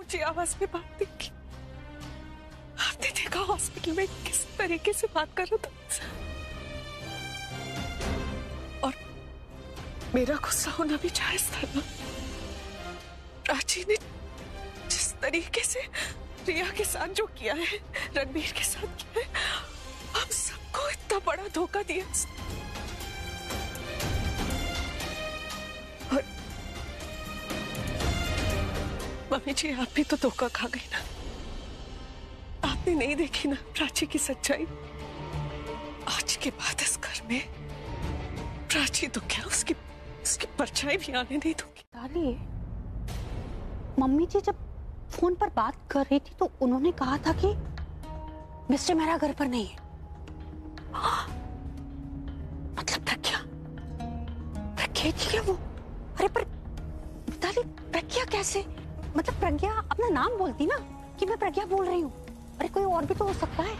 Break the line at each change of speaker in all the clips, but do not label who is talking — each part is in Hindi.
मुझे आवाज में बात दिखी। आपने देखा हॉस्पिटल में किस तरीके से बात कर रहा था, और मेरा गुस्सा होना भी जायज था ना। प्राची ने जिस तरीके से रिया के साथ जो किया है, रणबीर के साथ किया है, हम सबको इतना बड़ा धोखा दिया। और मम्मी जी, आप भी तो धोखा खा गई ना। आपने नहीं देखी ना प्राची की सच्चाई। आज के बाद इस घर में प्राची तो क्या, उसकी परछाई भी आने नहीं दूंगी।
ताली, मम्मी जी जब फोन पर बात कर रही थी तो उन्होंने कहा था कि मिस्टर मेरा घर पर नहीं है। मतलब प्रज्ञा थी क्या वो? अरे पर ताली, प्रज्ञा कैसे? मतलब प्रज्ञा अपना नाम बोलती ना कि मैं प्रज्ञा बोल रही हूँ। अरे कोई और भी तो हो सकता है,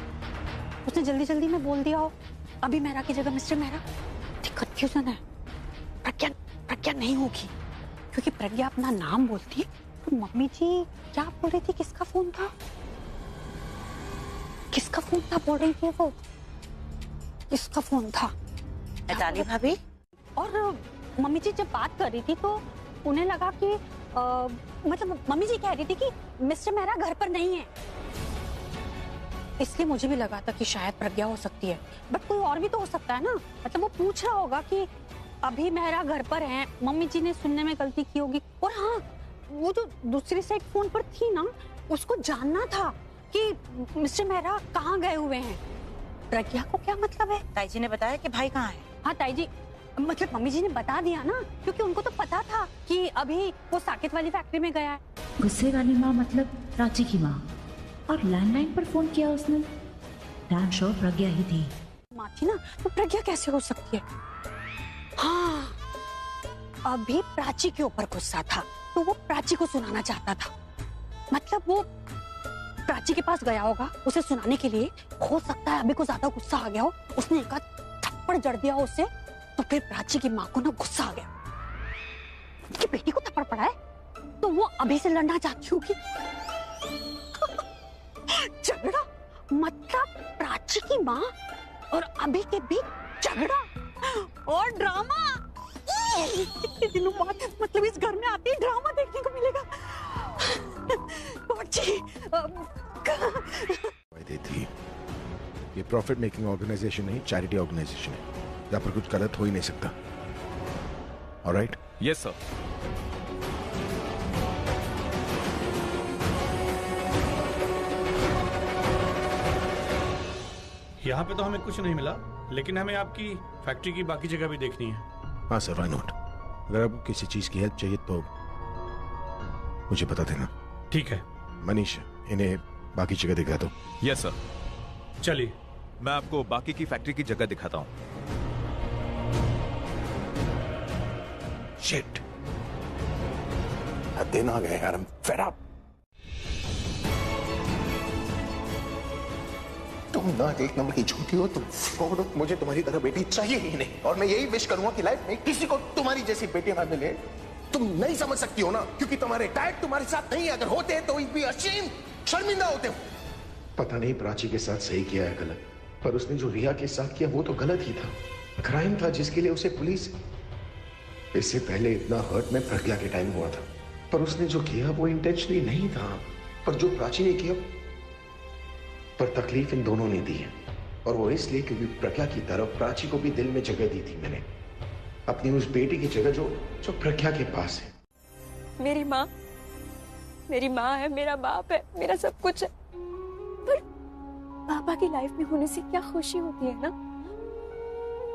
उसने जल्दी जल्दी में बोल दिया हो अभी मेरा की जगह मिस्टर मेरा। कंफ्यूजन है। प्रज्ञा नहीं होगी, क्योंकि प्रज्ञा अपना नाम बोलती है। तो मम्मी जी क्या बोल रही थी? किसका फोन था बोल रही थी वो? किसका फोन था?
ताली भाभी।
और मम्मी जी जब बात कर रही थी तो उन्हें लगा कि मतलब मम्मी जी कह रही थी कि मिस्टर मेरा घर पर नहीं है, इसलिए मुझे भी लगा था कि शायद प्रज्ञा हो सकती है। बट कोई और भी तो हो सकता है ना। मतलब वो पूछ रहा होगा कि अभी मेरा घर पर है, मम्मी जी ने सुनने में गलती की होगी। और हाँ, वो जो दूसरी साइड फोन पर थी ना, उसको जानना था कि मिस्टर मेहरा कहाँ गए हुए हैं। प्रज्ञा को क्या मतलब है?
ताई जी ने बताया कि भाई कहाँ है।
हाँ ताई जी, मतलब मम्मी जी ने बता दिया ना, क्योंकि उनको तो पता था कि अभी वो साकेत वाली फैक्ट्री में गया है।
गुस्से वाली माँ मतलब प्राची की माँ, और लैंडलाइन पर फोन किया उसने। डैम श्योर प्रज्ञा ही थी।
माँ थी ना, तो प्रज्ञा कैसे हो सकती है? हाँ, अभी प्राची के ऊपर गुस्सा था तो वो प्राची को सुनाना चाहता था। मतलब वो प्राची के पास गया होगा उसे सुनाने के लिए। हो सकता है अभी को ज्यादा गुस्सा आ गया हो, उसने एक थप्पड़ जड़ दिया उसे, तो फिर प्राची की माँ को ना गुस्सा आ गया कि बेटी को थप्पड़ पड़ा है, तो वो अभी से लड़ना चाहती होगी। झगड़ा, मतलब प्राची की माँ और अभी के बीच झगड़ा और ड्रामा। इतने दिनों बाद मतलब इस घर में आते ही ड्रामा देखने को मिलेगा।
थी ये प्रॉफिट मेकिंग ऑर्गेनाइजेशन नहीं, चैरिटी ऑर्गेनाइजेशन है, यहाँ पर कुछ गलत हो ही नहीं सकता। ऑलराइट?
Yes sir.
यहाँ पे तो हमें कुछ नहीं मिला, लेकिन हमें आपकी फैक्ट्री की बाकी जगह भी देखनी है।
हाँ सर, व्हाई नॉट। अगर आपको किसी चीज की हेल्प चाहिए तो मुझे बता देना।
ठीक है
मनीष, इन्हें बाकी जगह दिखा दो।
Yes sir.
चलिए,
मैं आपको बाकी की फैक्ट्री की जगह दिखाता हूँ।
शिट, दिन आ गए यार, I'm fed up। तुम ना एक नंबर की झूठी हो, तुम फ्रॉड हो। मुझे तुम्हारी तरह बेटी चाहिए ही नहीं, और मैं यही विश करूंगा कि लाइफ में किसी को तुम्हारी जैसी बेटी ना मिले। तुम नहीं समझ सकती हो ना, क्योंकि तुम्हारे डैड तुम्हारे साथ नहीं, अगर होते तो भी अशीम, शर्मिंदा होते हो। पता नहीं प्राची के साथ सही किया है गलत, पर उसने जो रिया के साथ किया वो तो गलत ही था। क्राइम था जिसके लिए उसे पुलिस, इससे पहले इतना हर्ट में प्रज्ञा के टाइम हुआ था, पर उसने जो किया वो इंटेंशनली नहीं था। पर जो प्राची ने किया, पर तकलीफ इन दोनों ने दी है, और वो इसलिए क्योंकि प्रज्ञा की तरफ प्राची को भी दिल में जगह दी थी मैंने, अपनी उस बेटी की जगह जो प्रज्ञा के पास है।
मेरी माँ है, मेरा बाप है, मेरा सब कुछ है। पर पापा की लाइफ में होने से क्या खुशी होती है ना,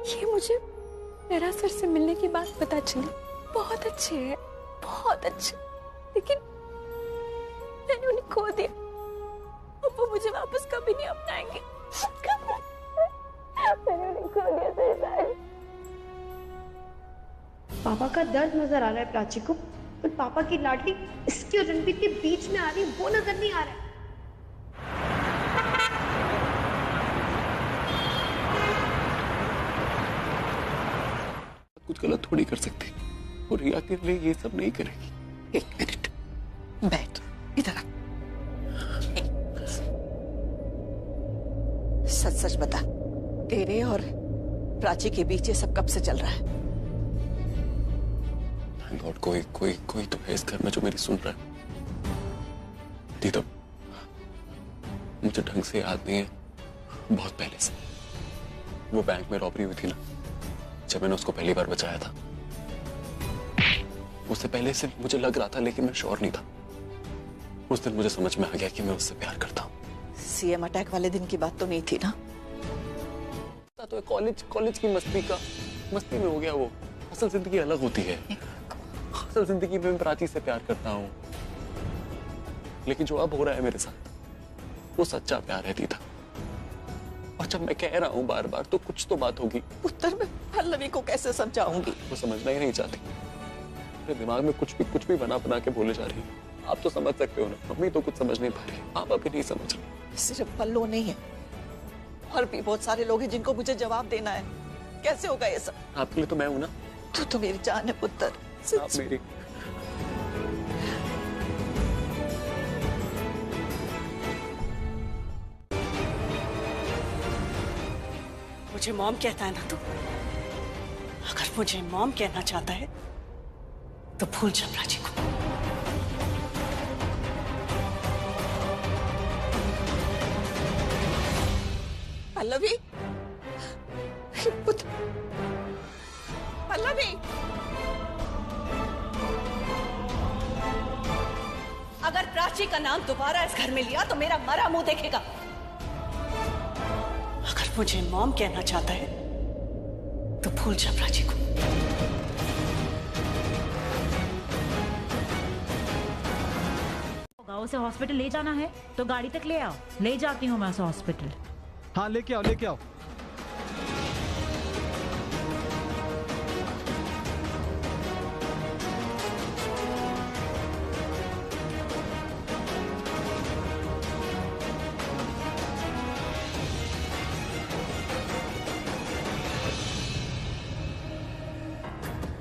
ये मुझे मेरा सर से मिलने की बात पता चली। बहुत अच्छे है, बहुत अच्छे, लेकिन मैंने उन्हें खो दिया। अब वो मुझे वापस कभी नहीं अपनाएंगे। मैंने उन्हें खो दिया।
पापा का दर्द नजर आ रहा है प्राची को, पर पापा की लाडली इसकी और रणबीर के बीच में आ रही, वो नजर नहीं आ रहा है।
कुछ गलत थोड़ी कर सकती, और रिया के लिए ये सब नहीं करेगी। एक मिनट बैठ, इधर आ।
बता, तेरे और प्राची के बीच ये सब कब से चल रहा है?
थैंक गॉड कोई कोई कोई तो है इस घर में जो मेरी सुन रहा है। दीदा, मुझे ढंग से याद नहीं है, बहुत पहले से वो बैंक में रॉबरी हुई थी ना, जब मैंने उसको पहली बार बचाया था। उससे पहले से मुझे लग रहा था, लेकिन मैं श्योर नहीं था। उस दिन मुझे समझ में आ गया कि मैं उससे प्यार करता हूँ।
सीएम अटैक वाले दिन की बात तो नहीं थी ना?
तो कॉलेज की मस्ती में हो गया वो। असल जिंदगी अलग होती है। असल जिंदगी में मैं प्राची से प्यार करता हूँ, लेकिन जो अब हो रहा है मेरे साथ वो सच्चा प्यार है दीदा। और जब मैं कह रहा हूँ बार बार तो कुछ तो बात होगी।
उत्तर में पल्लवी को कैसे समझाऊंगी?
वो समझना ही नहीं चाहती। मेरे दिमाग में कुछ भी बना के बोले जा रही है। आप तो समझ सकते हो ना, मम्मी तो कुछ समझ नहीं पा रही, आप अभी नहीं समझ रहे।
सिर्फ पल्लो नहीं है, और भी बहुत सारे लोग हैं जिनको मुझे जवाब देना है। कैसे होगा ये सब?
आपके लिए तो मैं हूं ना।
तू तो मेरी जान है पुत्र।
आप मेरी।
मुझे मॉम कहता है ना तू? अगर मुझे मॉम कहना चाहता है तो भूल जा प्राची को। पल्लवी, पल्लवी, अगर प्राची का नाम दोबारा इस घर में लिया तो मेरा मरा मुंह देखेगा। अगर मुझे मॉम कहना चाहता है तो भूल जा प्राची को।
उसे हॉस्पिटल ले जाना है तो गाड़ी तक ले आओ, ले जाती हूँ मैं उसे हॉस्पिटल।
हाँ लेके आओ लेके आओ।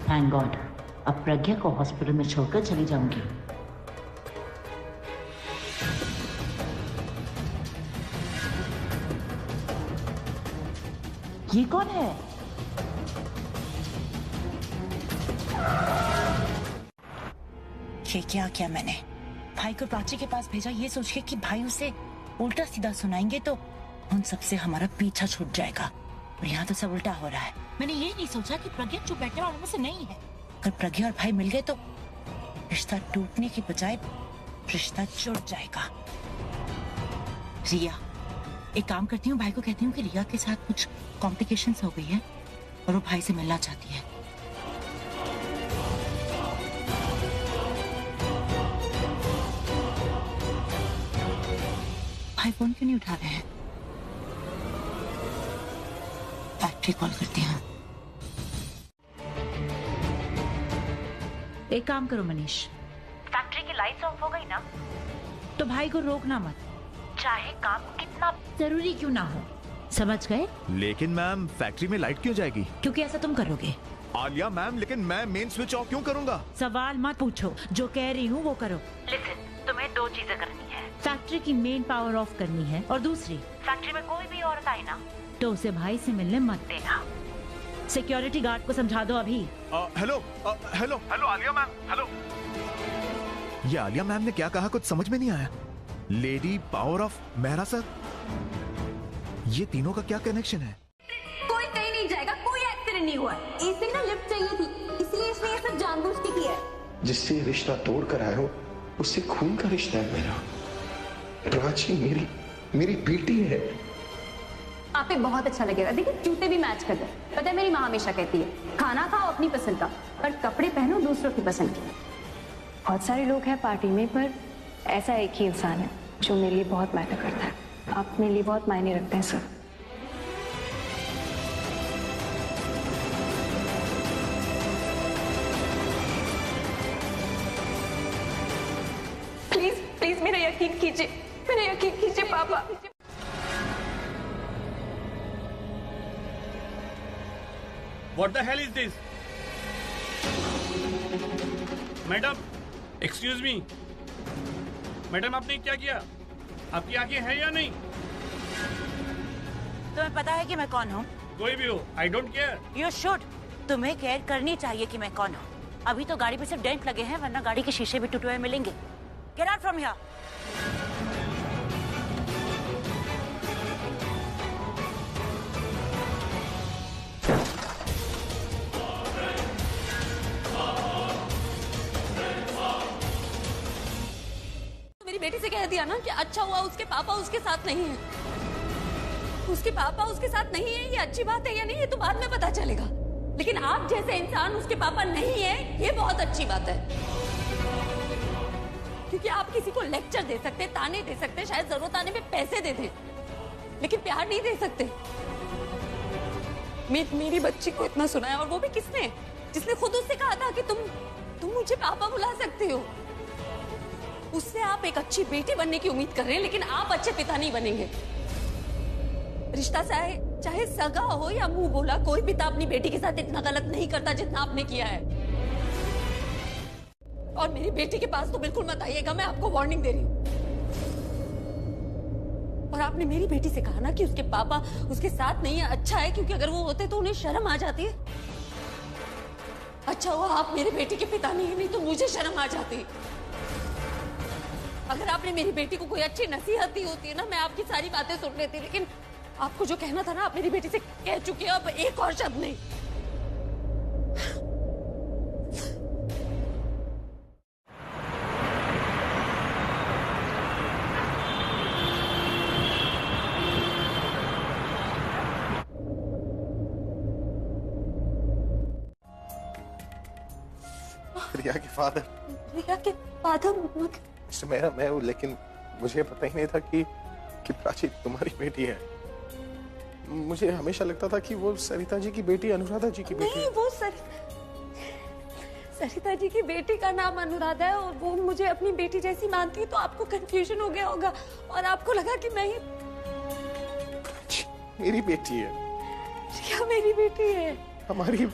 थैंक गॉड, अब प्रज्ञा को हॉस्पिटल में छोड़कर चली जाऊंगी। ये कौन है?
ये क्या किया मैंने? भाई को प्राची के पास भेजा ये सोच के कि भाई उसे उल्टा सीधा सुनाएंगे तो उन सबसे हमारा पीछा छूट जाएगा, और यहाँ तो सब उल्टा हो रहा है। मैंने ये नहीं सोचा कि प्रज्ञा चुप बैठने वालों में से नहीं है। अगर प्रज्ञा और भाई मिल गए तो रिश्ता टूटने की बजाय रिश्ता जुड़ जाएगा। रिया, एक काम करती हूँ, भाई को कहती हूँ कि रिया के साथ कुछ कॉम्प्लिकेशंस हो गई है और वो भाई से मिलना चाहती है। भाई फोन क्यों नहीं उठा रहे हैं? फैक्ट्री कॉल करती हूँ।
एक काम करो मनीष, फैक्ट्री की लाइट्स ऑफ हो गई ना तो भाई को रोकना मत, चाहे काम कितना जरूरी क्यों ना हो, समझ गए?
लेकिन मैम फैक्ट्री में लाइट क्यों जाएगी?
क्योंकि ऐसा तुम करोगे।
आलिया मैम, लेकिन मैं मेन स्विच ऑफ क्यों करूंगा?
सवाल मत पूछो, जो कह रही हूँ वो करो। लिसन, तुम्हें दो चीजें करनी है। फैक्ट्री की मेन पावर ऑफ करनी है, और दूसरी, फैक्ट्री में कोई भी औरत आई ना तो उसे भाई से मिलने मत देना। सिक्योरिटी गार्ड को समझा दो अभी।
Hello hello hello Alia ma'am, hello. ये आलिया मैम ने क्या कहा, कुछ समझ में नहीं आया। Lady power of Mehra sir, ये तीनों का क्या कनेक्शन है?
कोई कहीं नहीं जाएगा, कोई एक्सीडेंट नहीं हुआ। इसे ना लिफ्ट चाहिए थी, इसलिए इसने ये सब जानबूझ के किया है।
जिससे रिश्ता तोड़ कर आए हो उससे खून का रिश्ता है मेरा। प्राची मेरी बेटी है।
आप पे बहुत अच्छा लगेगा, देखिए जूते भी मैच कर रहे। पता है मेरी माँ हमेशा कहती है, खाना खाओ अपनी पसंद का, पर कपड़े पहनो दूसरों की पसंद के। बहुत सारे लोग हैं पार्टी में, पर ऐसा एक ही इंसान है जो मेरे लिए बहुत मैटर करता है। आप मेरे लिए बहुत मायने रखते हैं सर। प्लीज प्लीज मेरा यकीन कीजिए, मेरा यकीन कीजिए पापा।
What the hell is this? Madam, excuse me. Madam आपने क्या किया? आपकी आंखें हैं या नहीं?
तुम्हें पता है कि मैं कौन हूँ?
कोई भी हो, I don't care.
You should. तुम्हें केयर करनी चाहिए कि मैं कौन हूँ। अभी तो गाड़ी पे सिर्फ डेंट लगे हैं, वरना गाड़ी के शीशे भी टूटे हुए मिलेंगे। Get out from here.
मेरी बेटी से कह दिया ना कि अच्छा हुआ उसके पापा उसके साथ नहीं है। उसके पापा उसके साथ नहीं है, ये अच्छी बात है या नहीं ये तो बाद में पता चलेगा, लेकिन आप जैसे इंसान उसके पापा नहीं है ये बहुत अच्छी बात है। क्योंकि आप किसी को लेक्चर दे सकते, ताने दे सकते, शायद जरूरत आने में पैसे दे दें, लेकिन प्यार नहीं दे सकते। मेरी बच्ची को इतना सुनाया, और वो भी किसने? जिसने खुद उससे कहा था कि तुम मुझे पापा बुला सकते हो। उससे आप एक अच्छी बेटी बनने की उम्मीद कर रहे हैं, लेकिन आप अच्छे पिता नहीं बनेंगे। रिश्ता चाहे सगा हो या मुंह बोला, कोई पिता अपनी बेटी के साथ इतना गलत नहीं करता जितना आपने किया है। और मेरी बेटी के पास तो बिल्कुल मत आइएगा, मैं आपको वार्निंग दे रही हूँ। और आपने मेरी बेटी से कहा ना कि उसके पापा उसके साथ नहीं है, अच्छा है, क्योंकि अगर वो होते तो उन्हें शर्म आ जाती है। अच्छा हुआ आप मेरी बेटी के पिता नहीं तो मुझे शर्म आ जाती। अगर आपने मेरी बेटी को कोई अच्छी नसीहत दी होती है ना, मैं आपकी सारी बातें सुन लेती, लेकिन आपको जो कहना था ना आप मेरी बेटी से कह चुके हो, अब एक और शब्द नहीं।
रिया के फादर।
रिया के फादर?
मैं हूँ, लेकिन मुझे पता ही नहीं था कि प्राची तुम्हारी बेटी है। मुझे हमेशा लगता था कि वो सरिता जी की बेटी अनुराधा जी की बेटी।
नहीं, वो सरिता जी की बेटी का नाम अनुराधा है, और वो मुझे अपनी बेटी जैसी मानती है, तो आपको कंफ्यूजन हो गया होगा और आपको लगा कि मैं ही
मेरी बेटी है।
रिया मेरी बेटी है।
हमारी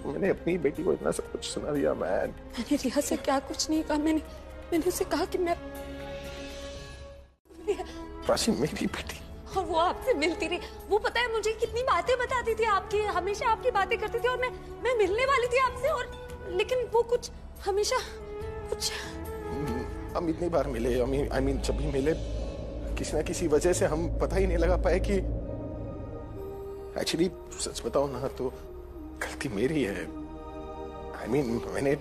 मैंने अपनी बेटी को इतना सब कुछ सुना दिया। मैंने
रिया से क्या कुछ नहीं कहा, मैंने उसे कहा कि मैं
प्राची मेरी बेटी।
और वो आपसे मिलती रही, वो पता है मुझे कितनी बातें बताती थी आपकी, हमेशा आपकी बातें करती थी, और मैं मिलने वाली थी आपसे, और लेकिन वो कुछ हमेशा कुछ।
हम इतनी बार मिले, आई मीन जब भी मिले किसी ना किसी वजह से हम पता ही नहीं लगा पाए कि एक्चुअली सच बताओ ना तो गलती मेरी है। आई मीन मैंने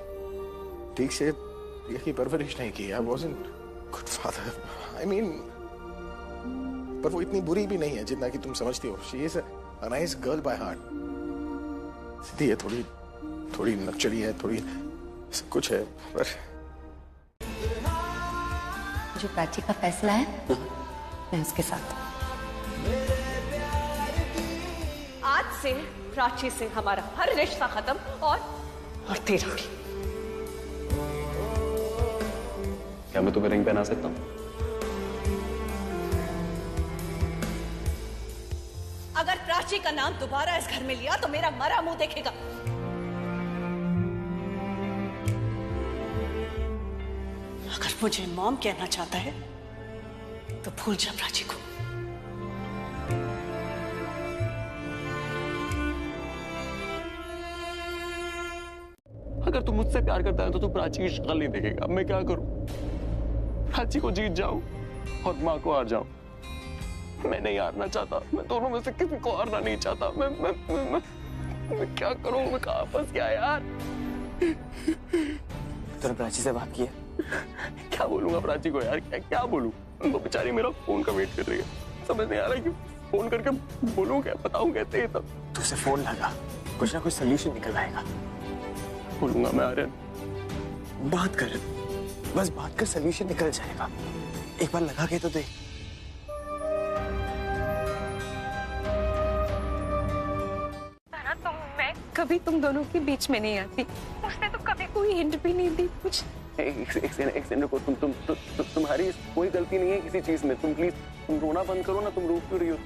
ठीक से रिया की परवरिश नहीं की। I wasn't good father. I mean पर वो इतनी बुरी भी नहीं है जितना कि तुम समझती हो। She is a nice girl by heart. सीधी है, थोड़ी नकचड़ी है, थोड़ी सब कुछ है, पर
जो प्राची का फैसला है मैं उसके साथ।
आज से प्राची से हमारा हर रिश्ता खत्म, और तेरा भी।
क्या मैं तुम्हें रिंग पहना सकता हूँ?
अगर प्राची का नाम दोबारा इस घर में लिया तो मेरा मरा मुंह देखेगा।
अगर मुझे मॉम कहना चाहता है तो भूल जा प्राची को।
अगर तू मुझसे प्यार करता है तो तू प्राची की शक्ल नहीं देखेगा। मैं क्या करूं? प्राची को जीत जाऊं और माँ को हार जाऊं। मैं नहीं हारना चाहता, मैं दोनों में से किसी को हारना नहीं चाहता। मैं क्या करूं? मैं कहाँ फंस गया यार?
तूने प्राची से बात की है?
क्या बोलूंगा प्राची को यार? क्या बोलूं? वो बेचारी मेरा फोन का वेट कर रही है। समझ नहीं आ रहा कि फोन करके बोलूं क्या, बताऊं कैसे ये सब।
तू उसे फोन लगा, कुछ ना कुछ सोल्यूशन निकल आएगा।
बोलूंगा मैं आर्यन।
बात कर, बस बात कर, सोल्यूशन निकल जाएगा। एक बार लगा के तो देख।
कभी तुम दोनों के बीच में नहीं आती, उसने तो कभी कोई हिंट भी नहीं दी कुछ।
एक सेकंड रुको। तुम्हारी कोई गलती नहीं है किसी चीज में। तुम प्लीज तुम रोना बंद करो ना। तुम रो क्यों रही हो?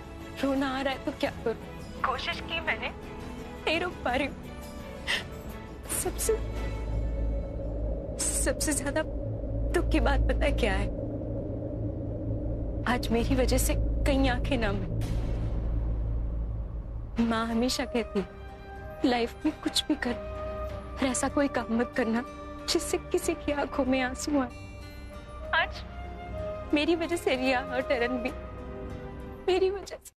रोना आ रहा है तो क्या करूं? कोशिश की मैंने, नहीं रोक पा रही हूँ। सबसे ज्यादा दुख की बात पता है क्या है? आज मेरी वजह से कई आंखें नम हैं। माँ हमेशा कहती लाइफ में कुछ भी कर, पर ऐसा कोई काम मत करना जिससे किसी की आंखों में आंसू आए। आज मेरी वजह से रिया और टरन भी, मेरी वजह से।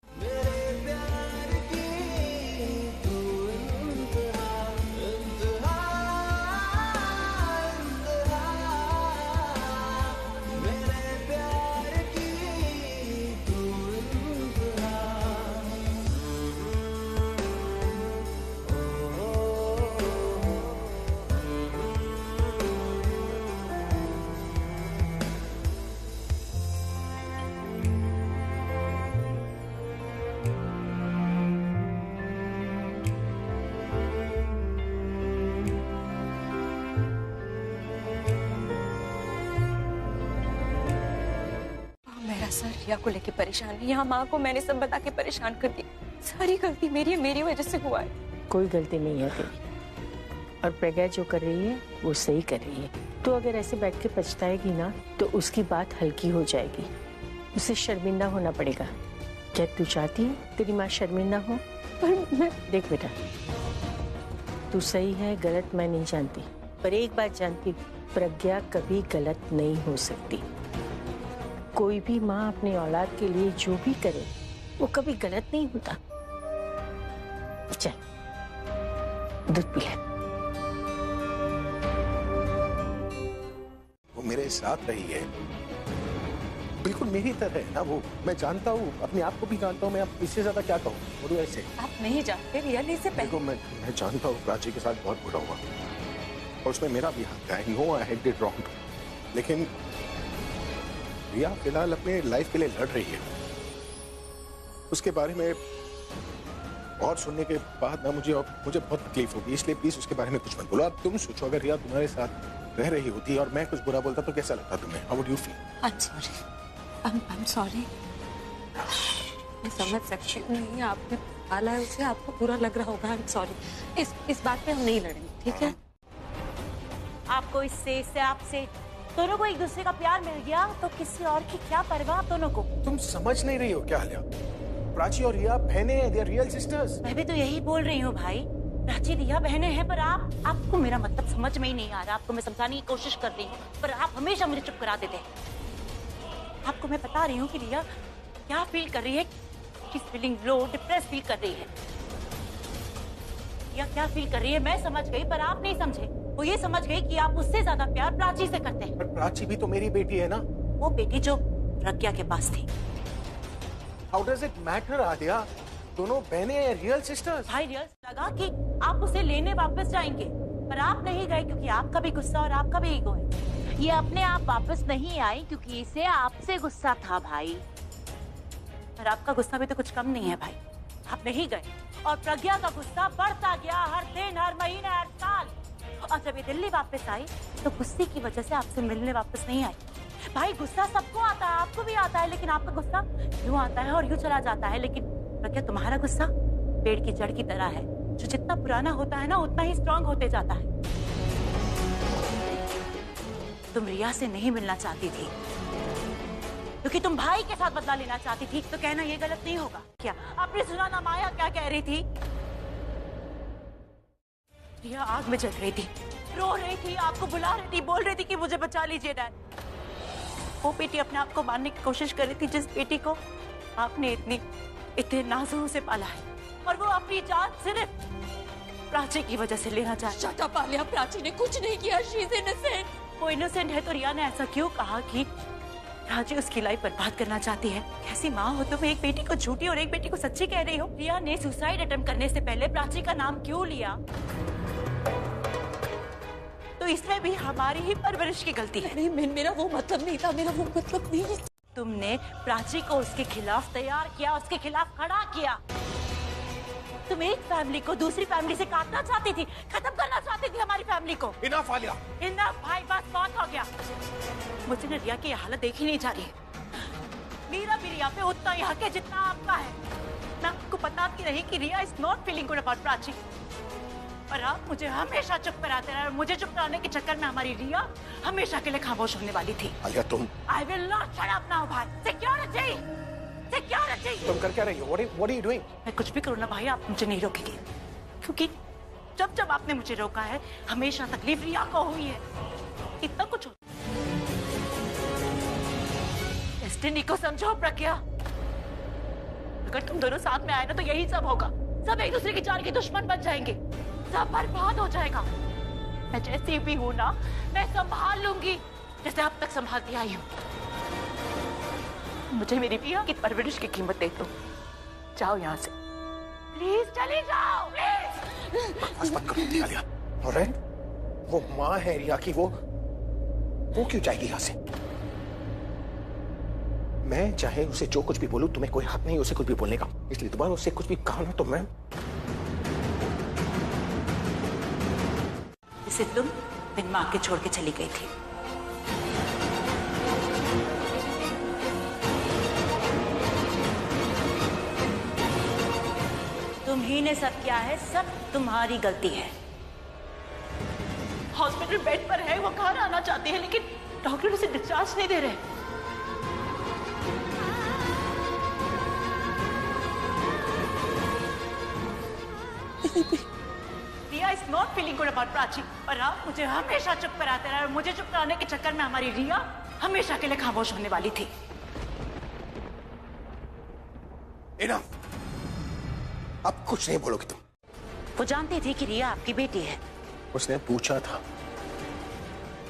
सर रिया को लेके परेशान है, यहाँ माँ को मैंने सब बता के परेशान कर दी। सारी गलती मेरी है, मेरी वजह से हुआ है।
कोई गलती नहीं है तेरी, और प्रज्ञा जो कर रही है वो सही कर रही है। तो अगर ऐसे बैठ के पछताएगी ना तो उसकी बात हल्की हो जाएगी, उसे शर्मिंदा होना पड़ेगा। क्या तू चाहती है तेरी माँ शर्मिंदा हो?
पर मैं...
देख बेटा, तू सही है गलत मैं नहीं जानती, पर एक बात जानती, प्रज्ञा कभी गलत नहीं हो सकती। कोई भी माँ अपने औलाद के लिए जो भी करे वो कभी गलत नहीं होता। चल दूध पी ले।
वो मेरे साथ रही है, बिल्कुल मेरी तरह है ना वो। मैं जानता हूँ, अपने आप को भी जानता हूँ। मैं अब इससे ज्यादा क्या कहूँ? बोलूँ ऐसे?
आप नहीं जानते रिया ने इसे
देखो मैं जानता हूँ प्राची के साथ बहुत बुरा हुआ और उसमें मेरा भी हाथ है। नो आई डिड रॉन्ग, लेकिन रिया फिलहाल अपने लाइफ के लिए लड़ रही है। उसके बारे में और सुनने के बाद ना मुझे बहुत तकलीफ होगी, इसलिए प्लीज उसके बारे में कुछ मत बोलो। अब तुम सोचो, अगर रिया तुम्हारे साथ रह रही होती और मैं कुछ बुरा बोलता तो कैसा लगता तुम्हें? How would you feel?
I'm sorry। मैं समझ सकती हूँ, नहीं आपने पाला है उसे, आपको बुरा लग रहा होगा। I'm sorry। इस बात पे हम नहीं लड़ेंगे, ठीक है?
आपको इससे आपसे दोनों को एक दूसरे का प्यार मिल गया तो किसी और की क्या परवाह दोनों को।
तुम समझ नहीं रही हो क्या आलिया? प्राची और रिया बहनें हैं, they are real sisters।
मैं भी तो यही बोल रही हूँ भाई, प्राची रिया बहनें हैं, पर आपको मेरा मतलब समझ में ही नहीं आ रहा। आपको मैं समझाने की कोशिश कर रही हूँ पर आप हमेशा मुझे चुप करा देते हैं। आपको मैं बता रही हूँ कि रिया क्या फील कर रही है, किस फीलिंग लो डिप्रेस फील कर रही है। रिया क्या फील कर रही है मैं समझ गई, पर आप नहीं समझे। वो ये समझ गई कि आप उससे ज्यादा प्यार प्राची से करते हैं।
पर प्राची भी तो मेरी बेटी है ना।
वो बेटी जो प्रज्ञा के पास थी।
How does it matter Alia? दोनों बहनें हैं, रियल सिस्टर्स।
भाई रियल लगा कि आप उसे लेने वापस जाएंगे, पर आप नहीं गए क्योंकि आपका भी गुस्सा और आपका भी ईगो है। ये अपने आप वापस नहीं आई क्योंकि इसे आपसे गुस्सा था भाई। पर आपका गुस्सा भी तो कुछ कम नहीं है भाई। आप नहीं गए और प्रज्ञा का गुस्सा बढ़ता गया हर दिन, हर महीने, हर साल। और जब ये दिल्ली वापस आई तो गुस्से की वजह से आपसे मिलने वापस नहीं आई। भाई गुस्सा सबको आता है, आपको भी आता है, लेकिन आपका गुस्सा यूं आता है और यूं चला जाता है। लेकिन प्रज्ञा तुम्हारा गुस्सा पेड़ की जड़ की तरह है, जो जितना पुराना होता है ना उतना ही स्ट्रांग होते जाता है। तुम रिया से नहीं मिलना चाहती थी क्योंकि तुम भाई के साथ बदला लेना चाहती थी, तो कहना ये गलत नहीं होगा क्या? आपने सुना ना माया क्या कह रही थी? रिया आग में जल रही थी, रो रही थी, आपको बुला रही थी, बोल रही थी कि मुझे बचा लीजिए डैड। वो बेटी अपने आप को मारने की कोशिश कर रही थी, जिस बेटी को आपने इतने नाजुकों से पाला है, और वो अपनी जान सिर्फ प्राची की वजह से लेना चाहती।
शट अप आलिया, प्राची ने कुछ नहीं किया, शी इज इनोसेंट।
वो इनोसेंट है तो रिया ने ऐसा क्यों कहा कि प्राची उसकी लाइफ बर्बाद करना चाहती है? कैसी माँ हो तुम, एक बेटी को झूठी और एक बेटी को सच्ची कह रही हो? रिया ने सुसाइड अटेम्प्ट करने से पहले प्राची का नाम क्यों लिया? तो इसमें भी हमारी ही परवरिश की गलती है।
नहीं, मेरा वो मतलब नहीं था, मेरा वो मतलब नहीं।
तुमने प्राची को उसके खिलाफ तैयार किया, उसके खिलाफ खड़ा किया। तुम एक फैमिली को दूसरी फैमिली से काटना चाहती थी, खत्म करना चाहती थी हमारी फैमिली को।
इनफ आलिया,
इनफ भाई, बस बहुत हो गया। मुझे ना रिया की हालत देखी नहीं जा रही है। मेरा भी रिया पे उतना ही हक है जितना आपका है। मैं आपको बताती रही कि Riya is not feeling good about Prachi. और आप मुझे हमेशा चुप कराते रहे और मुझे चुप कराने के चक्कर में हमारी रिया हमेशा के लिए खामोश होने वाली थी।
आलिया तुम
I will not shut up now भाई। Security security.
तुम कर क्या रही हो? What are you doing?
मैं कुछ भी करूँ ना भाई, आप मुझे नहीं रोकेंगे, क्योंकि जब जब आपने मुझे रोका है हमेशा तकलीफ रिया को हुई है। इतना कुछ हो। डेस्टिनी को समझो प्रज्ञा, अगर तुम दोनों साथ में आए ना तो यही सब होगा। सब एक दूसरे की जान के दुश्मन बन जाएंगे, सब बर्बाद हो जाएगा। मैं जैसी भी हूं ना, मैं संभाल लूंगी जैसे अब तक संभालती आई हूं। मुझे मेरी पिया की परवरिश की कीमत दे दो। जाओ यहाँ से प्लीज, चली जाओ प्लीज।
बस मत करो आलिया, ऑलराइट? वो माँ है रिया की, वो क्यों जाएगी यहाँ से? मैं चाहे उसे जो कुछ भी बोलूं, तुम्हें कोई हक नहीं उसे कुछ भी बोलने का, इसलिए दोबारा उससे कुछ भी कहा ना तो मैं।
इसे तुम बिन मां के छोड़ के चली गई थी। तुम ही ने सब किया है, सब तुम्हारी गलती है। हॉस्पिटल बेड पर है, वो घर आना चाहती है लेकिन डॉक्टर उसे डिस्चार्ज नहीं दे रहे। Riya is not feeling good about Prachi, और आप मुझे हमेशा चुप कराते रहे और मुझे चुप कराने के चक्कर में हमारी रिया हमेशा के लिए खामोश होने वाली थी।
इनफ, अब कुछ नहीं बोलोगी तुम।
वो जानती थी कि रिया आपकी बेटी है।
उसने पूछा था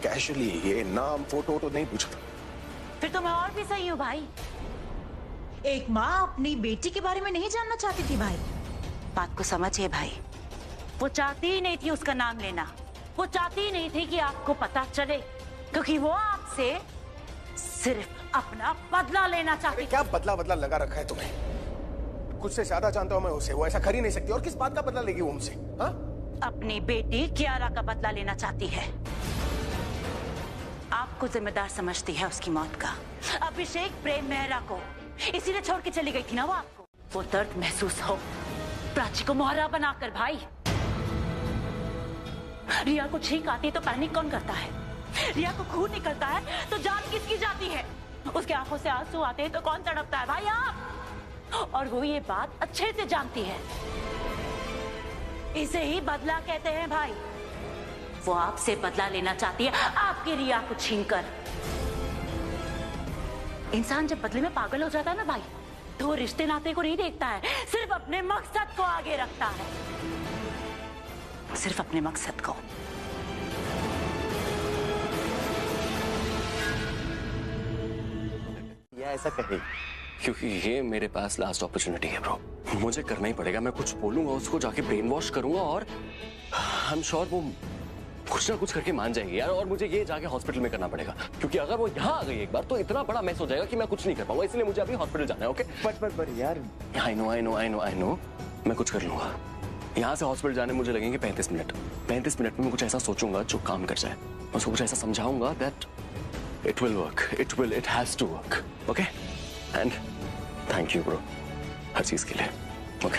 कैजुअली, ये नाम फोटो तो नहीं पूछा था।
फिर तो मैं और भी सही हूँ भाई।
एक माँ अपनी बेटी के बारे में नहीं जानना चाहती थी भाई।
बात को समझिए भाई, वो चाहती ही नहीं थी उसका नाम लेना, वो चाहती ही नहीं थी कि आपको पता चले, क्योंकि वो आपसे सिर्फ अपना बदला लेना चाहती।
क्या बदला लगा रखा है तुम्हें? कुछ से ज्यादा जानता हूं मैं उसे, वो ऐसा कर ही नहीं सकती। और किस बात का बदला लेगी वो हमसे? हाँ?
अपनी बेटी कियारा का बदला लेना चाहती है। आपको जिम्मेदार समझती है उसकी मौत का। अभिषेक प्रेम मेहरा को इसीलिए छोड़ के चली गई थी ना वो आपको। वो दर्द महसूस हो प्राची को मोहरा बनाकर भाई। रिया को छींक आती है तो पैनिक कौन करता है? रिया को खून निकलता है तो जान किसकी जाती है? उसके आंखों से आंसू आते हैं तो कौन तड़पता है भाई? आप। और वो ये बात अच्छे से जानती है। इसे ही बदला कहते हैं भाई। वो आपसे बदला लेना चाहती है, आपकी रिया को छीनकर। इंसान जब बदले में पागल हो जाता है ना भाई, तो वो रिश्ते नाते को नहीं देखता है, सिर्फ अपने मकसद को आगे रखता है, सिर्फ अपने मकसद को।
या ऐसा कहे, क्योंकि ये मेरे पास लास्ट अपॉर्चुनिटी है ब्रो। मुझे करना ही पड़ेगा। मैं कुछ बोलूंगा उसको, जाके ब्रेन वॉश करूंगा और आई एम श्योर वो कुछ ना कुछ करके मान जाएगी यार। और मुझे ये जाके हॉस्पिटल में करना पड़ेगा, क्योंकि अगर वो यहाँ आ गई एक बार तो इतना बड़ा मैस हो जाएगा कि मैं कुछ नहीं कर पाऊंगा। इसलिए मुझे अभी हॉस्पिटल जाना है। ओके?
बट यार,
आई नो मैं कुछ कर लूंगा। यहाँ से हॉस्पिटल जाने मुझे लगेंगे 35 मिनट। 35 मिनट में मैं कुछ ऐसा सोचूंगा जो काम कर जाए। मैं उसको कुछ ऐसा समझाऊंगा that it will work, it has to work. Okay? And thank you bro हर चीज के लिए। ओके?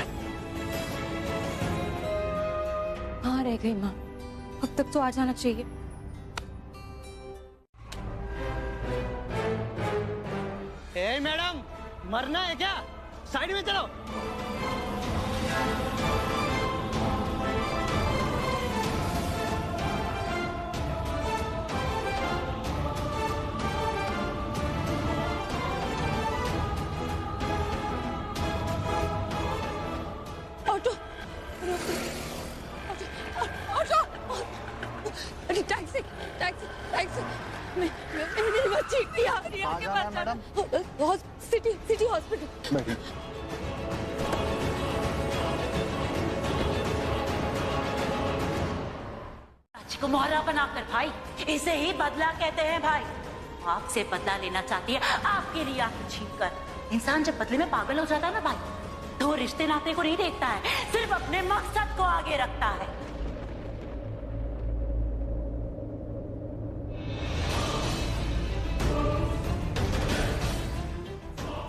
हाँ रह गई माँ, अब तक तो आ जाना चाहिए।
ए मैडम, मरना है क्या? साइड में चलो।
ऑटो, अरे टैक्सी टैक्सी टैक्सी। मेरी बच्ची रिया के पास जाना। City hospital.
प्राची को मोहरा बनाकर भाई, इसे ही बदला कहते हैं भाई। आपसे बदला लेना चाहती है, आपकी रिया को छीनकर। इंसान जब बदले में पागल हो जाता है ना भाई, तो वो रिश्ते नाते को नहीं देखता है, सिर्फ अपने मकसद को आगे रखता है।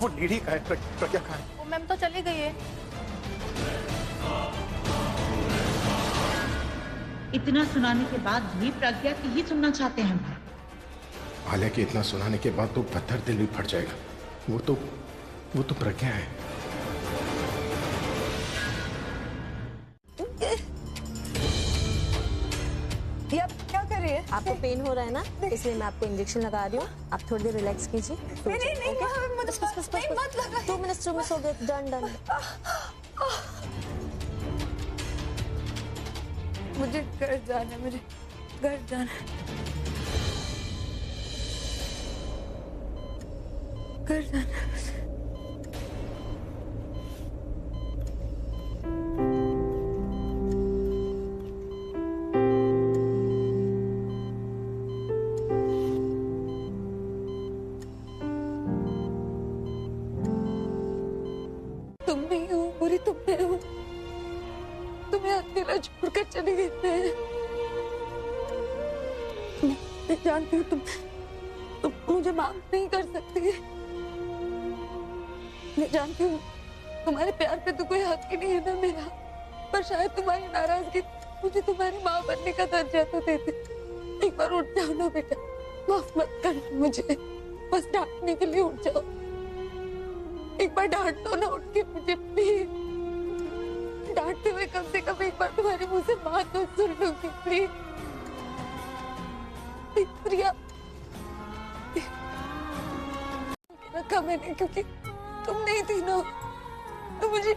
वो लीडी कहाँ है? प्रज्ञा कहाँ है?
वो मैम तो चली गई है।
इतना सुनाने के बाद भी प्रज्ञा की ही सुनना चाहते हैं।
आलिया के इतना सुनाने के बाद तो पत्थर दिल भी फट जाएगा। वो तो प्रज्ञा है।
ये आप क्या कर रही है?
आपको पेन हो रहा है ना, इसलिए मैं आपको इंजेक्शन लगा रही हूँ। आप थोड़ी देर रिलैक्स कीजिए।
नहीं, मत लगा।
2 मिनट्स हो गए। डन।
मुझे घर जाना है, मुझे घर जाना है, घर जाना है। तुम नहीं हो बुरी, तुम नहीं हो। तुम्हें अकेला छोड़कर चली गई मैं जानती हूँ तुम मुझे माफ नहीं कर सकती। मैं जानती हूँ तुम्हारे प्यार पे तो कोई हक ही नहीं है ना मेरा, पर शायद तुम्हारी नाराजगी मुझे तुम्हारी माँ बनने का दर्जा तो देते। एक बार उठ जाओ ना बेटा, माफ मत करना मुझे, बस डांटने के लिए उठ जाओ। एक बार डांट दो ना उठ के मुझे प्लीज। डांटते हुए कम से कम एक बार तुम्हारे मुंह से माँ तो सुन लूंगी प्लीज। प्रिया रखा मैंने क्योंकि तुम नहीं थी ना, तो मुझे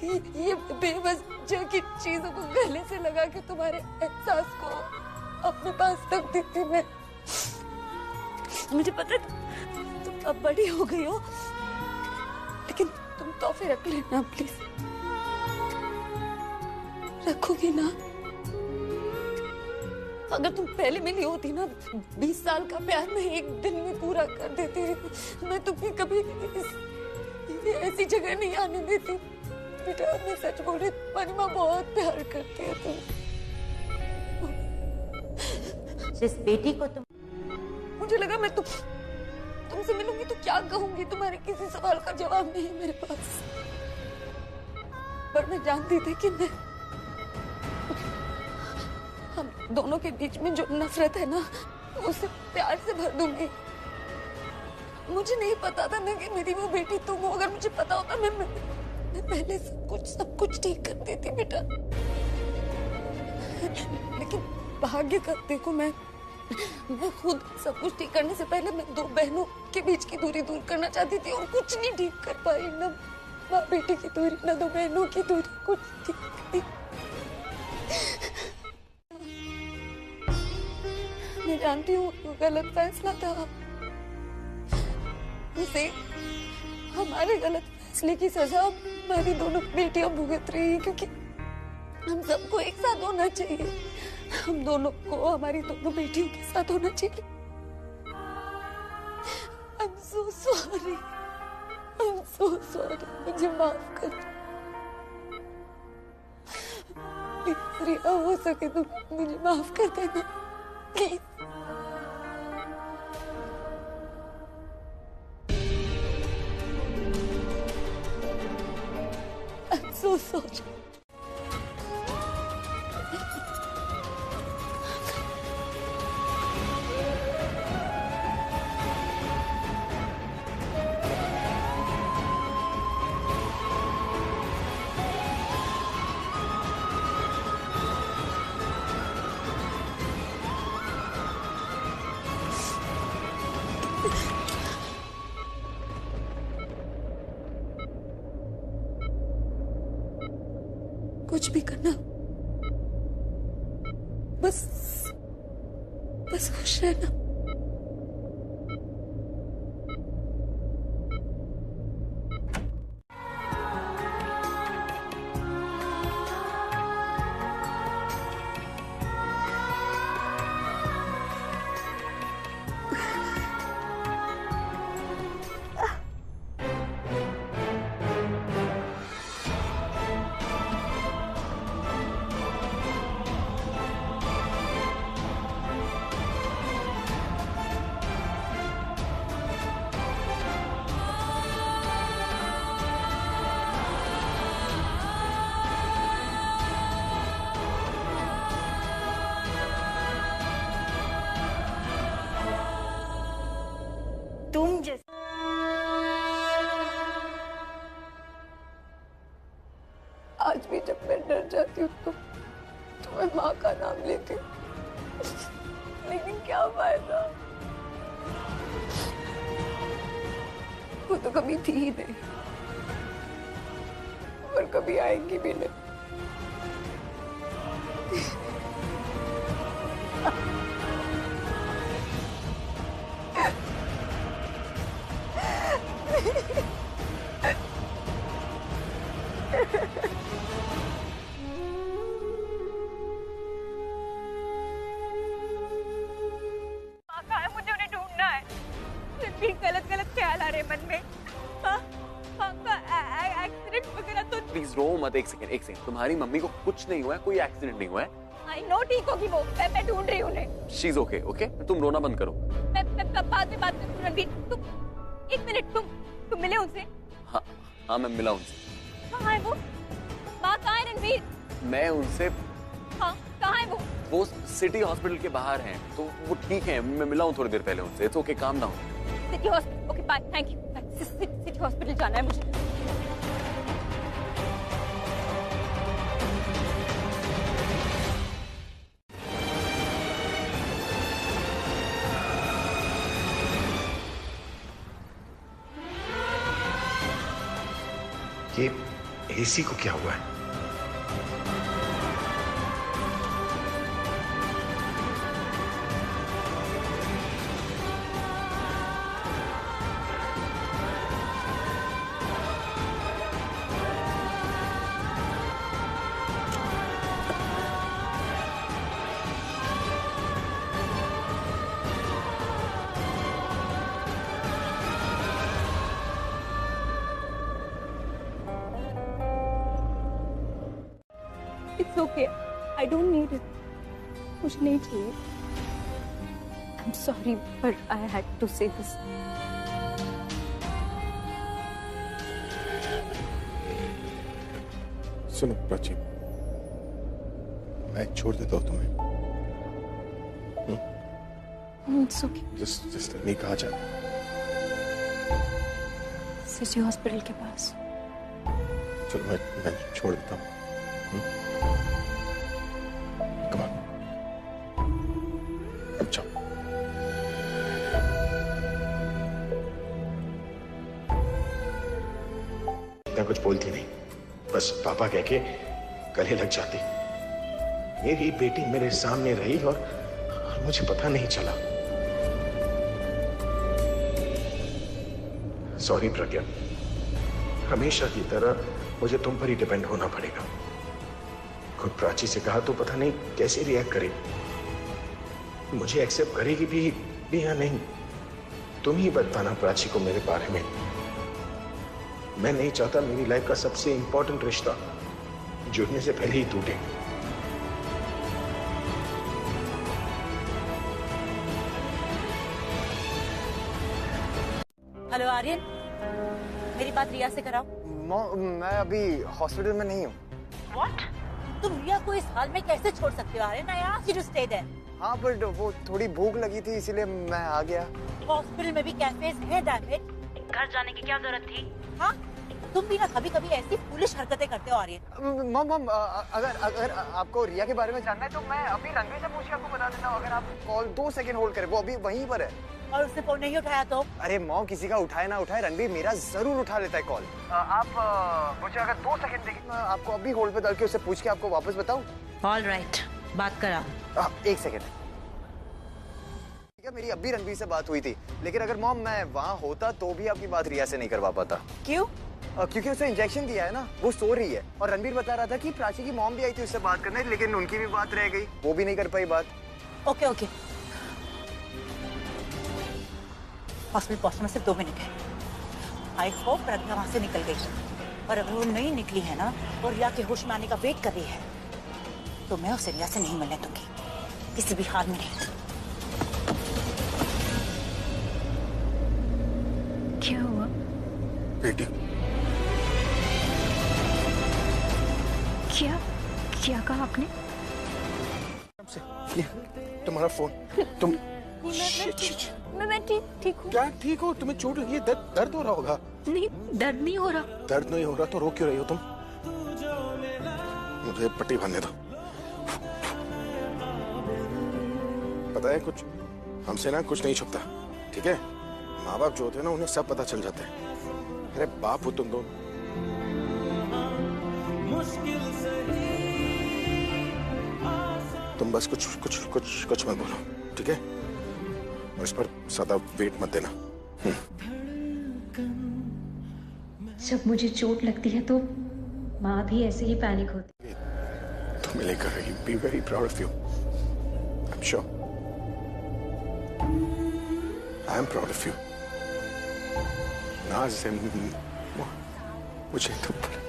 ये बेबस की चीजों को गले से लगा के तुम्हारे एहसास को अपने पास रख दी थी मैं। मुझे पता तुम अब बड़ी हो गई हो, लेकिन तुम तोहफे रख लेना प्लीज। रखोगी ना? अगर तुम पहले मिली होती ना, 20 साल का प्यार मैं एक दिन में पूरा कर देती। मैं तुम्हें कभी ऐसी जगह नहीं आने देती बेटा। मैं सच बोल रही, तुम्हारी माँ बहुत प्यार करती है
जिस बेटी को तुम।
मुझे लगा मैं तुमसे मिलूंगी तो क्या कहूंगी, तुम्हारे किसी सवाल का जवाब नहीं मेरे पास। पर मैं जानती थी कि मैं हम दोनों के बीच में जो नफरत है ना, उसे प्यार से भर दूंगी। मुझे नहीं पता था ना कि मेरी वो बेटी तुम हो। अगर मुझे पता होता मैं पहले सब कुछ ठीक कर देती बेटा। लेकिन भाग्य का देखो, मैं खुद सब कुछ ठीक करने से पहले मैं 2 बहनों के बीच की दूरी दूर करना चाहती थी और कुछ नहीं ठीक कर पाई। ना माँ बेटी की दूरी, ना 2 बहनों की दूरी, कुछ ठीक नहीं। मैं जानती हूँ वो गलत फैसला था। उसे हमारे गलत फैसले की सजा हमारी दोनों बेटियां भुगत रही हैं, क्योंकि हम सबको एक साथ होना चाहिए। हम दोनों को हमारी दोनों बेटियों के साथ होना चाहिए। I'm so sorry. I'm so sorry. मुझे माफ कर। प्लीज रिया, हो सके तो मुझे माफ कर देना प्लीज। I'm so sorry. कुछ भी करना, बस खुश रहना। आज भी जब मैं डर जाती हूँ तो मैं माँ का नाम लेती हूँ, लेकिन क्या फायदा, वो तो कभी थी ही नहीं और कभी आएंगी भी नहीं। मुझे उन्हें ढूंढना है। गलत गलत ख्याल आ रहे मन में। एक्सीडेंट वगैरह तो।
प्लीज रो मत। एक सेकंड। तुम्हारी मम्मी को कुछ नहीं हुआ है, कोई एक्सीडेंट नहीं हुआ है।
आई नो ठीक होगी वो, मैं ढूंढ रही हूँ उन्हें।
She is okay. ओके तुम रोना बंद करो।
मैं बाद में बात करूँ। रणबीर तुम एक मिनट, तुम मिले उनसे?
हाँ मैं मिला उनसे।
कहाँ है वो? माँ कहाँ है रणबीर?
मैं उनसे।
हाँ कहाँ है वो?
वो सिटी हॉस्पिटल के बाहर हैं, तो वो ठीक है। मैं मिला हूँ थोड़ी देर पहले उनसे। It's okay, calm down.
City hospital, okay bye, thank you. City hospital जाना है मुझे।
ये एसी को क्या हुआ है?
It's okay. I don't need it. मुझे नहीं चाहिए। I'm sorry, but I had to say this.
सुनो प्राची, मैं छोड़ देता हूँ तुम्हें।
It's okay.
Just नहीं कहा जा।
सिटी हॉस्पिटल के पास।
चलो मैं छोड़ देता हूँ। Come on. अब जाओ। मैं कुछ बोलती नहीं, बस पापा कह के गले लग जाती। मेरी बेटी मेरे सामने रही और मुझे पता नहीं चला। सॉरी प्रज्ञा, हमेशा की तरह मुझे तुम पर ही डिपेंड होना पड़ेगा। खुद प्राची से कहा तो पता नहीं कैसे रिएक्ट करेगी, मुझे एक्सेप्ट करेगी भी या नहीं। तुम ही बताना प्राची को मेरे बारे में। मैं नहीं चाहता मेरी लाइफ का सबसे इंपॉर्टेंट रिश्ता जुड़ने से पहले ही टूटे।
हेलो आर्यन, मेरी बात रिया से कराओ।
मैं अभी हॉस्पिटल में नहीं हूँ।
What? तुम रिया को इस हाल में कैसे छोड़ सकते हो Aryan? I asked you to stay there.
हाँ बट वो थोड़ी भूख लगी थी इसीलिए मैं आ गया।
हॉस्पिटल में भी कैफेज है डैमेज। घर जाने की क्या जरूरत थी? हाँ तुम भी ना कभी कभी ऐसी फूलिश हरकतें करते हो आर्यन।
मम अगर आपको रिया के बारे में जानना है तो मैं अभी रणवीर से पूछ के आपको बता देता हूँ। अगर आप कॉल 2 सेकंड होल्ड करें, वो अभी वहीं पर है।
और उसने फोन नहीं उठाया तो?
अरे मॉम, किसी का उठाए ना उठाए रणवीर मेरा जरूर उठा लेता है कॉल। आप मुझे अगर 2 सेकंड देंगे, मैं आपको अभी होल्ड पे डाल के उससे पूछ के आपको वापस बताऊं।
ऑल राइट, बात करा।
1 सेकंड। ठीक है, मेरी अभी रणवीर से बात हुई थी, लेकिन अगर मॉम मैं वहाँ होता तो भी आपकी बात रिया से नहीं करवा पाता।
क्यों?
क्योंकि उसे इंजेक्शन दिया है ना, वो सो रही है। और रणवीर बता रहा था कि प्राची की मॉम भी आई थी उससे बात करने, लेकिन उनकी भी बात रह गई, वो भी नहीं कर पाई बात।
ओके ओके, हॉस्पिटल पहुंचने में सिर्फ 2 मिनट है। आई होप प्रज्ञा वहां से निकल गई, और अगर वो नहीं निकली है ना और रिया के होश में आने का वेट कर रही है तो मैं उसे रिया से नहीं मिलने दूंगी, किसी भी हाल में नहीं।
क्या हुआ?
बेटी
क्या कहा आपने?
तुम्हारा फोन। तुम
मैं ठीक हूँ।
क्या ठीक हो? तुम्हें चोट लगी है? दर्द हो रहा होगा।
नहीं, दर्द नहीं हो रहा।
दर्द नहीं हो रहा तो रो क्यों रही हो तुम? मुझे पट्टी बांधने दो। पता है कुछ हमसे ना कुछ नहीं छुपता, ठीक है? माँ बाप जो होते हैं ना उन्हें सब पता चल जाता है। अरे बाप हो तुम दोनों। तुम बस कुछ कुछ कुछ कुछ मत बोलो, ठीक है? और इस पर ज्यादा वेट मत देना।
जब मुझे चोट लगती है तो माँ भी ऐसे ही पैनिक होती है।
तुम्हें लेकर be very proud of you. I am sure I am proud of you. नाज़ मुझे तुम पर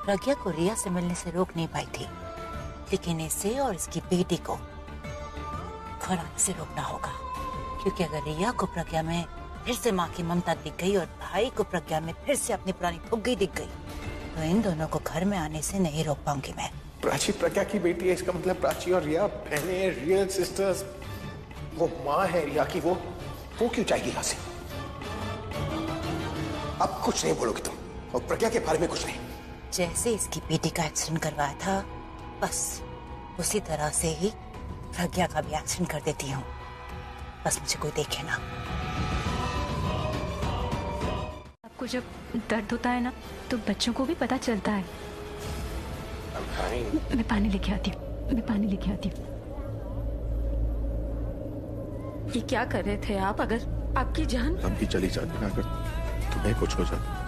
प्रज्ञा को रिया से मिलने से रोक नहीं पाई थी, लेकिन इसे और इसकी बेटी को घर आने से रोकना होगा। क्योंकि अगर रिया को प्रज्ञा में फिर से माँ की ममता दिख गई और भाई को प्रज्ञा में फिर से अपनी पुरानी फुग्गी दिख गई, तो इन दोनों को घर में आने से नहीं रोक पाऊंगी मैं।
प्राची प्रज्ञा की बेटी है, इसका मतलब प्राची और रिया बहनें, रियल सिस्टर्स। वो माँ है रिया की, वो क्यों जाएगी यहाँ से? अब कुछ नहीं बोलोगे तुम, और प्रज्ञा के बारे में कुछ नहीं।
जैसे इसकी बेटी का एक्सीडेंट करवाया था, बस उसी तरह से ही प्रज्ञा का भी एक्सीडेंट कर देती हूँ। बस मुझे कोई देखे ना।
आपको जब दर्द होता है ना तो बच्चों को भी पता चलता है। मैं पानी लेके आती हूँ, मैं पानी लेके आती हूँ। ये क्या कर रहे थे आप? अगर आपकी जान
अभी चली जाती ना, अगर तुम्हें कुछ हो जाता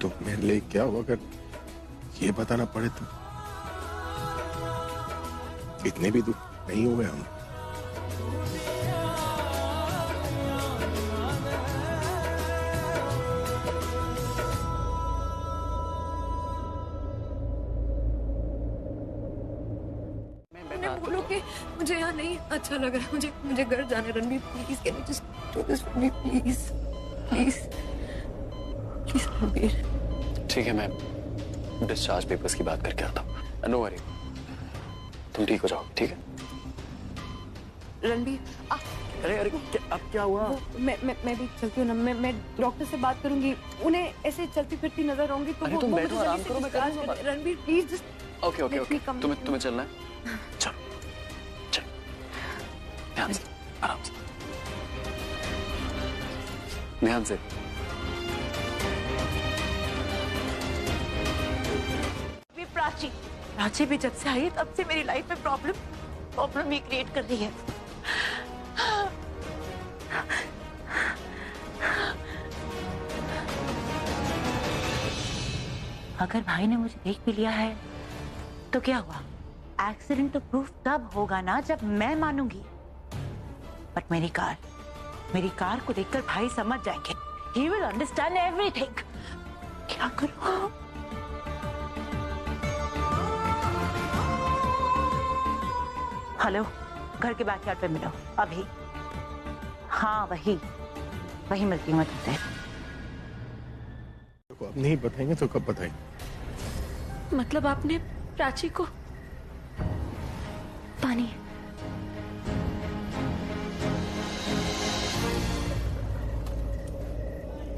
तो मेरे लिए क्या हुआ अगर ये बताना पड़े तो? इतने भी दुख नहीं हुए हम।
उन्हें बोलो कि मुझे यहाँ नहीं अच्छा लग रहा है, मुझे घर जाना। Ranbir please, can you just do this for me please please please Ranbir.
ठीक है, मैं डिस्चार्ज पेपर्स की बात करके आता हूँ। नो वरी, तुम ठीक हो जाओ, ठीक है?
रणबीर,
अरे अरे अब क्या हुआ?
मैं भी चलती हूँ ना। मैं डॉक्टर से बात करूंगी। उन्हें ऐसे चलती फिरती नजर आऊंगी तो
अरे तुम बैठो, आराम करो, मैं कर दूंगा।
Ranbir please just.
Okay okay okay, तुम्हें चलना है? चलो चलो, ध्यान से, आराम से, ध्यान से।
प्राची भी जब से आई है तब से मेरी लाइफ में प्रॉब्लम ही क्रिएट कर दी है। अगर भाई ने मुझे देख भी लिया है तो क्या हुआ? एक्सीडेंट तो प्रूफ तब होगा ना जब मैं मानूंगी। बट मेरी कार को देखकर भाई समझ जाएंगे। He will understand everything। क्या करूं? हेलो, घर के बैकयार्ड पे मिलो अभी। हाँ वही मिलती हूँ मैं तुमसे।
अब नहीं बताएंगे तो कब बताएंगे?
मतलब आपने प्राची को पानी?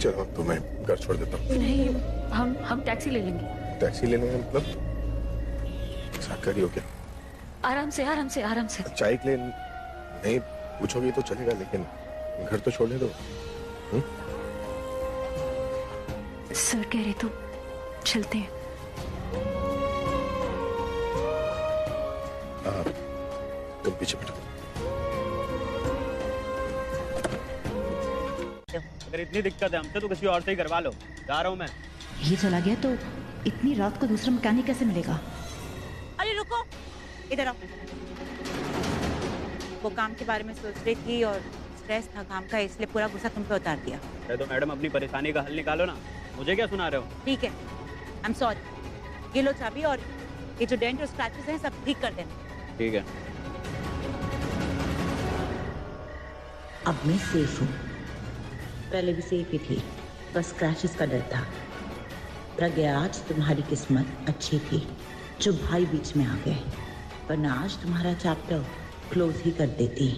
चलो तो मैं घर छोड़ देता हूँ।
नहीं, हम टैक्सी ले लेंगे।
टैक्सी ले लेंगे मतलब? ऐसा करियो क्या?
आराम से।
चाय के लिए नहीं पूछोगी तो चलेगा, लेकिन घर तो छोड़ने दो।
सर कह रहे तो चलते हैं।
तुम पीछे बैठो।
अगर इतनी दिक्कत है हमसे तो किसी और से ही करवा लो। जा रहा हूँ मैं।
ये चला गया तो इतनी रात को दूसरा मैकेनिक कैसे मिलेगा?
अरे रुको, इधर आओ। वो काम के बारे में सोच रही थी और स्ट्रेस था काम का, इसलिए पूरा गुस्सा तुम पे उतार दिया।
तो मैडम अपनी परेशानी का हल निकालो ना। मुझे क्या सुना रहे हो?
ठीक है, आई एम सॉरी। ये लो चाबी और ये जो डेंट और स्क्रैचेस हैं सब ठीक कर देना।
ठीक है।
अब मैं सेफ हूँ। पहले भी सेफ ही थी, बस क्रैशेस का डर था। प्रज्ञा, आज तुम्हारी किस्मत अच्छी थी जो भाई बीच में आ गए, वरना आज तुम्हारा चैप्टर क्लोज ही कर देती।